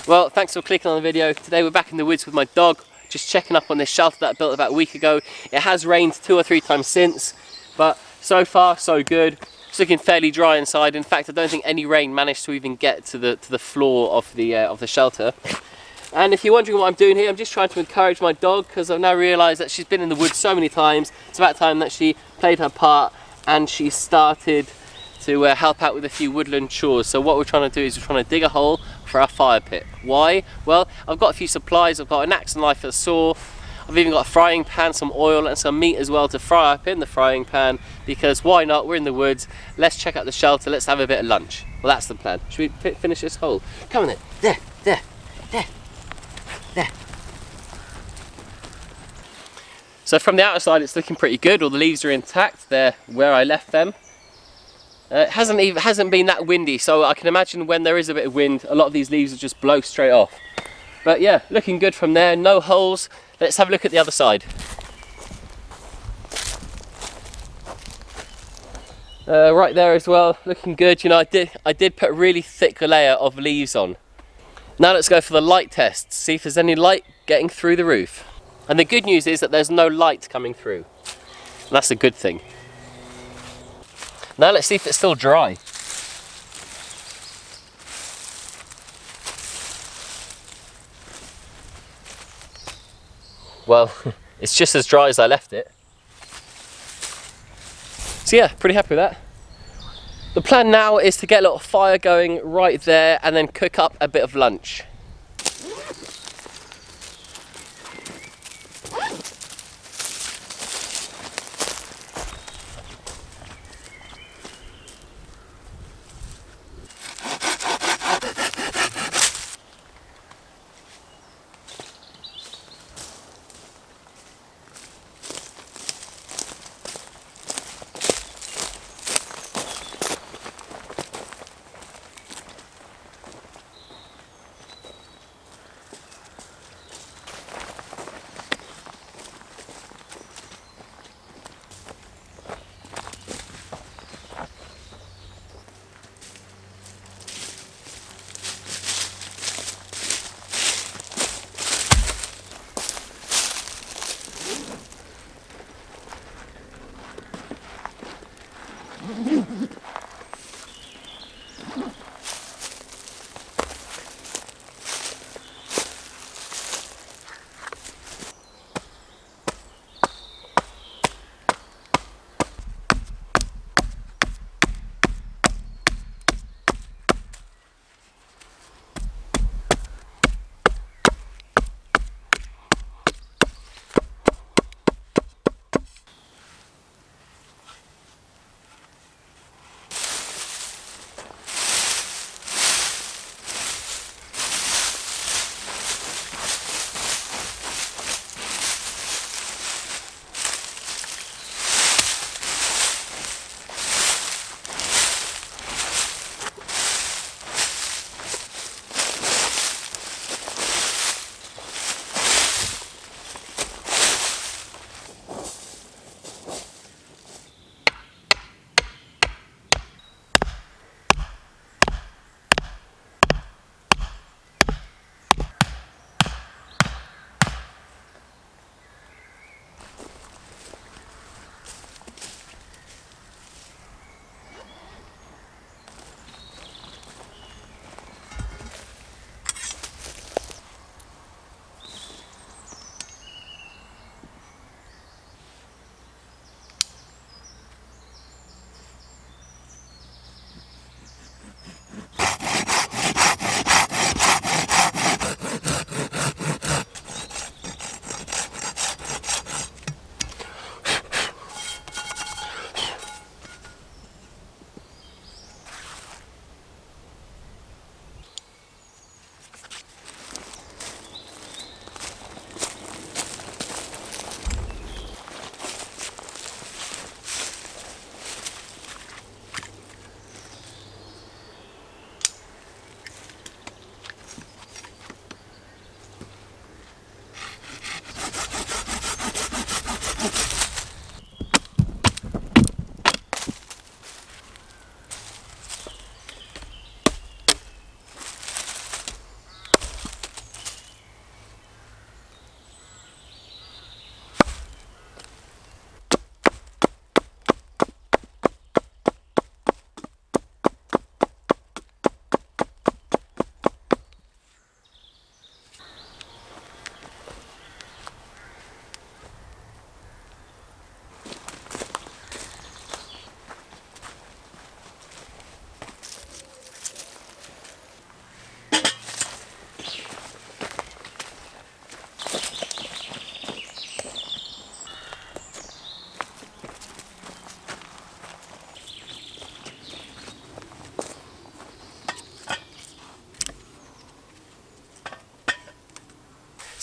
Well, thanks for clicking on the video. Today we're back in the woods with my dog, just checking up on this shelter that I built about a week ago. It has rained 2 or 3 times since, but so far so good. It's looking fairly dry inside. In fact, I don't think any rain managed to even get to the floor of the shelter. And if you're wondering what I'm doing here, I'm just trying to encourage my dog, because I've now realised that she's been in the woods so many times. It's about time that she played her part and she started to help out with a few woodland chores. So what we're trying to do is we're trying to dig a hole for our fire pit. Why? Well, I've got a few supplies. I've got an axe and knife for the saw. I've even got a frying pan, some oil and some meat as well to fry up in the frying pan, because why not? We're in the woods. Let's check out the shelter. Let's have a bit of lunch. Well, that's the plan. Should we finish this hole? Come on then. There, there, there, there. So from the outside it's looking pretty good. All the leaves are intact. They're where I left them. It hasn't been that windy, so I can imagine when there is a bit of wind, a lot of these leaves will just blow straight off. But yeah, looking good from there, no holes. Let's have a look at the other side. Right there as well, looking good. You know, I did put a really thick layer of leaves on. Now let's go for the light test, see if there's any light getting through the roof. And the good news is that there's no light coming through. And that's a good thing. Now let's see if it's still dry. Well, it's just as dry as I left it. So yeah, pretty happy with that. The plan now is to get a little fire going right there and then cook up a bit of lunch.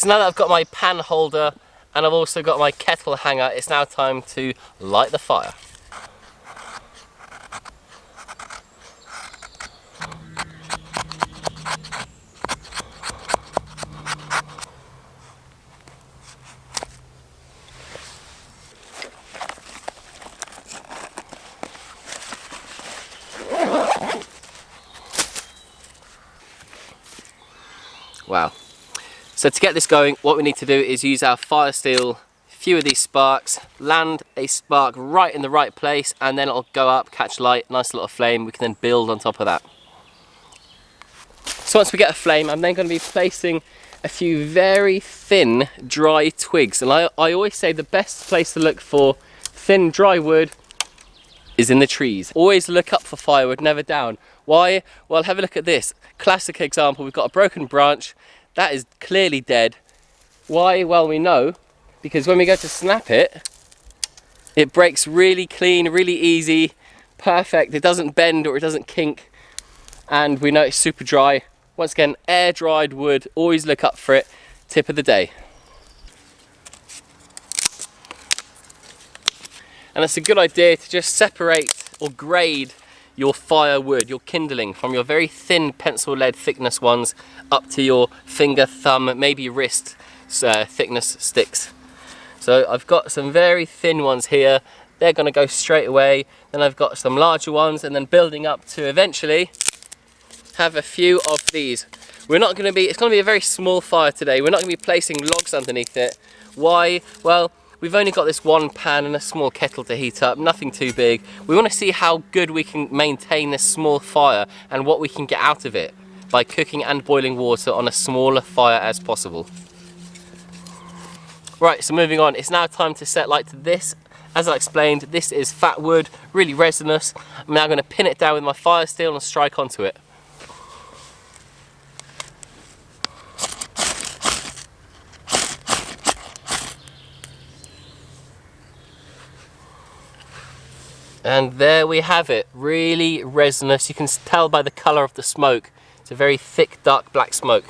So now that I've got my pan holder and I've also got my kettle hanger, it's now time to light the fire. Wow. So to get this going, what we need to do is use our fire steel, a few of these sparks, land a spark right in the right place, and then it'll go up, catch light, nice little flame. We can then build on top of that. So once we get a flame, I'm then going to be placing a few very thin, dry twigs. And I always say the best place to look for thin, dry wood is in the trees. Always look up for firewood, never down. Why? Well, have a look at this. Classic example, we've got a broken branch. That is clearly dead. Why? Well, we know, because when we go to snap it, it breaks really clean, really easy, perfect. It doesn't bend or it doesn't kink. And we know it's super dry. Once again, air dried wood, always look up for it. Tip of the day. And it's a good idea to just separate or grade your firewood, your kindling, from your very thin pencil lead thickness ones up to your finger, thumb, maybe wrist thickness sticks. So I've got some very thin ones here. They're going to go straight away. Then I've got some larger ones, and then building up to eventually have a few of these. It's going to be a very small fire today. We're not going to be placing logs underneath it. Why? Well, we've only got this one pan and a small kettle to heat up, nothing too big. We want to see how good we can maintain this small fire and what we can get out of it by cooking and boiling water on a smaller fire as possible. Right, so moving on, it's now time to set light to this. As I explained, this is fat wood, really resinous. I'm now going to pin it down with my fire steel and strike onto it. And there we have it, really resinous. You can tell by the colour of the smoke. It's a very thick, dark black smoke.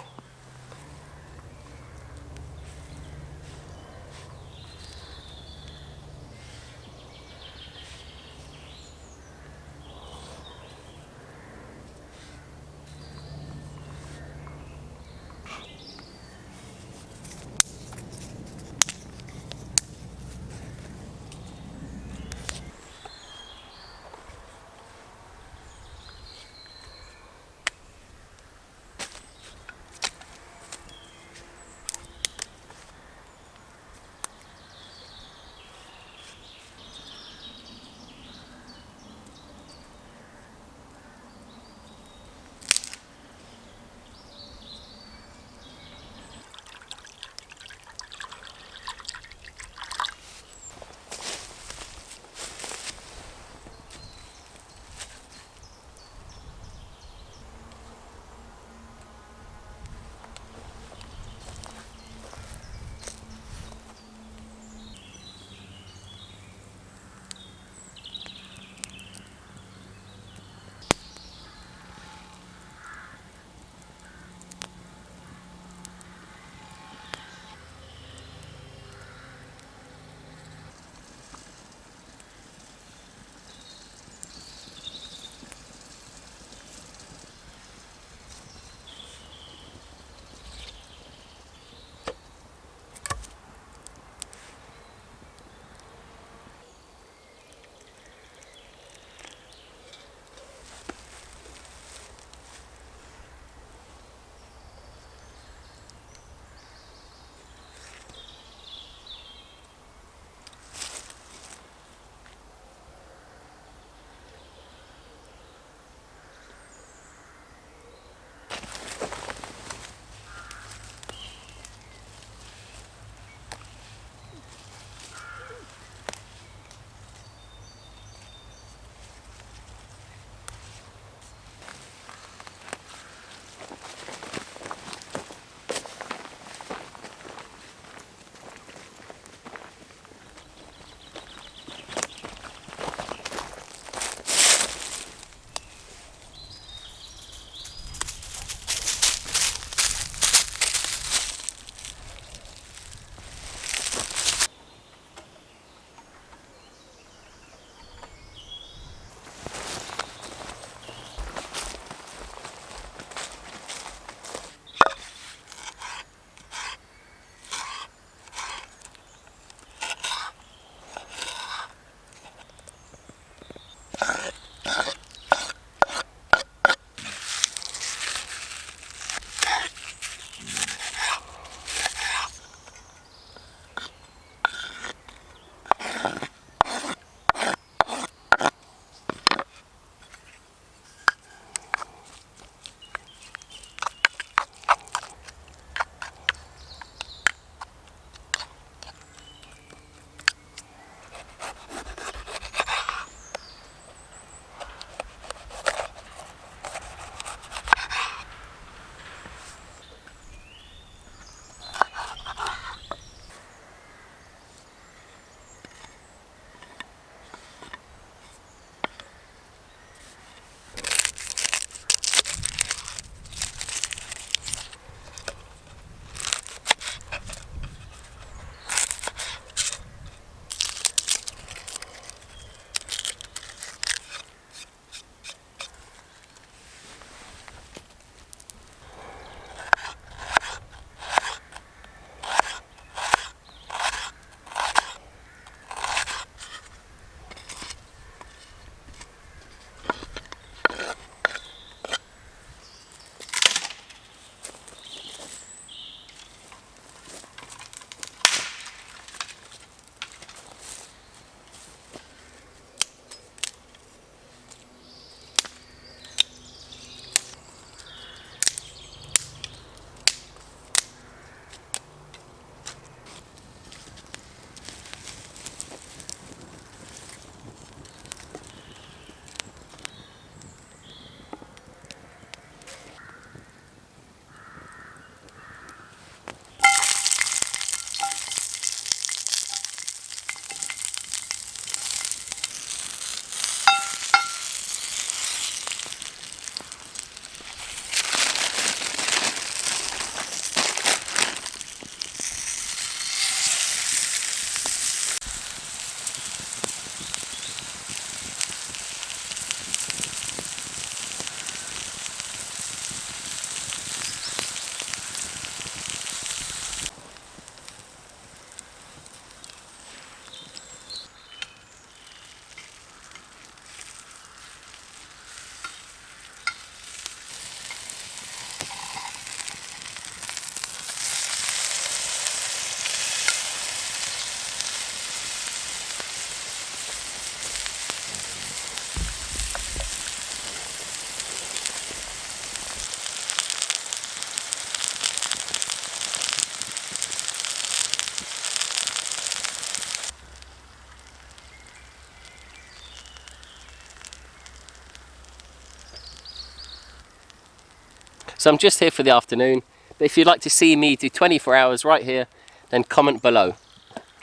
So I'm just here for the afternoon. But if you'd like to see me do 24 hours right here, then comment below.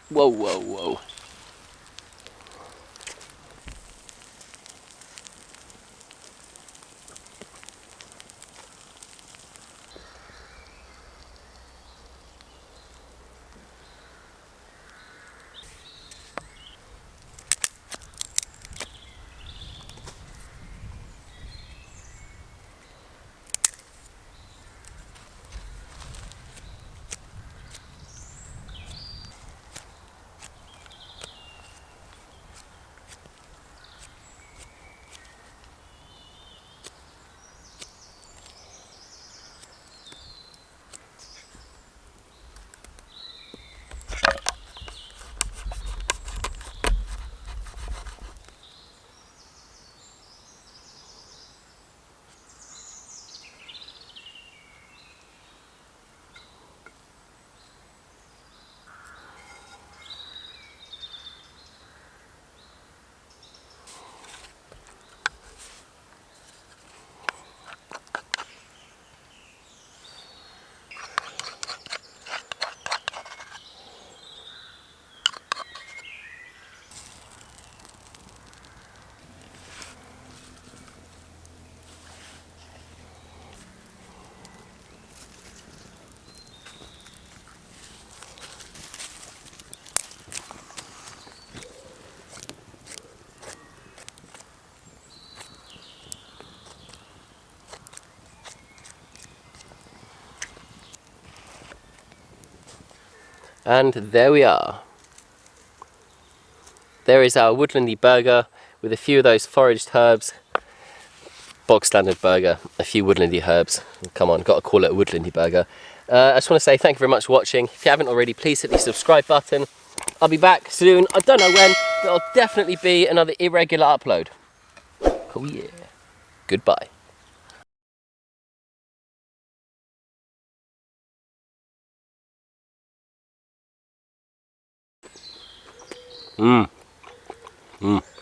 Whoa, whoa, whoa. And there we are. There is our woodlandy burger with a few of those foraged herbs. Bog standard burger, a few woodlandy herbs. Come on, got to call it a woodlandy burger. I just want to say thank you very much for watching. If you haven't already, please hit the subscribe button. I'll be back soon. I don't know when, but it'll definitely be another irregular upload. Oh yeah. Goodbye. Mmm. Mmm.